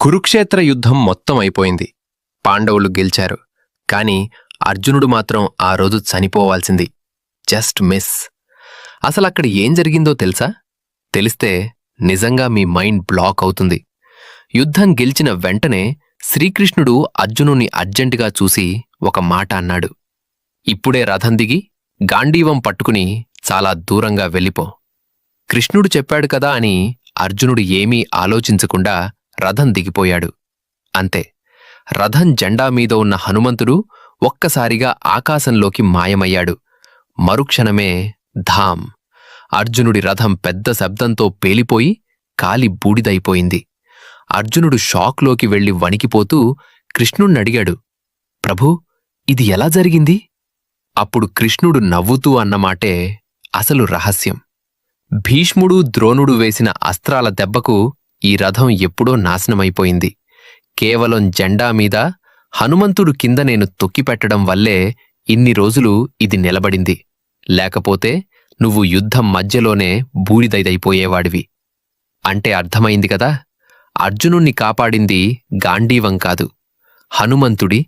కురుక్షేత్ర యుద్ధం మొత్తం అయిపోయింది. పాండవులు గెలిచారు. కాని అర్జునుడు మాత్రం ఆ రోజు చనిపోవాల్సింది. Just miss. అసలక్కడ ఏం జరిగిందో తెలుసా? తెలిస్తే నిజంగా మీ మైండ్ బ్లాక్ అవుతుంది. యుద్ధం గెలిచిన వెంటనే శ్రీకృష్ణుడు అర్జునుని అర్జెంటుగా చూసి ఒక మాట అన్నాడు. ఇప్పుడే రథం దిగి గాండీవం పట్టుకుని చాలా దూరంగా వెళ్ళిపో. కృష్ణుడు చెప్పాడు కదా అని అర్జునుడు ఏమీ ఆలోచించకుండా రథం దిగిపోయాడు. అంతే, రథం జెండా మీద ఉన్న హనుమంతుడు ఒక్కసారిగా ఆకాశంలోకి మాయమయ్యాడు. మరుక్షణమే ధాం! అర్జునుడి రథం పెద్ద శబ్దంతో పేలిపోయి కాలి బూడిదైపోయింది. అర్జునుడు షాక్లోకి వెళ్లి వణికిపోతూ కృష్ణుణ్ణడిగాడు, ప్రభూ, ఇది ఎలా జరిగింది? అప్పుడు కృష్ణుడు నవ్వుతూ అన్నమాటే అసలు రహస్యం. భీష్ముడు ద్రోణుడు వేసిన అస్త్రాల దెబ్బకు ఈ రథం ఎప్పుడో నాశనమైపోయింది. కేవలం జెండా మీద హనుమంతుడు కింద నేను తొక్కిపెట్టడం వల్లే ఇన్ని రోజులు ఇది నిలబడింది. లేకపోతే నువ్వు యుద్ధం మధ్యలోనే బూడిదైపోయేవాడివి. అంటే అర్థమైంది కదా, అర్జునుణ్ణి కాపాడింది గాండీవం కాదు, హనుమంతుడి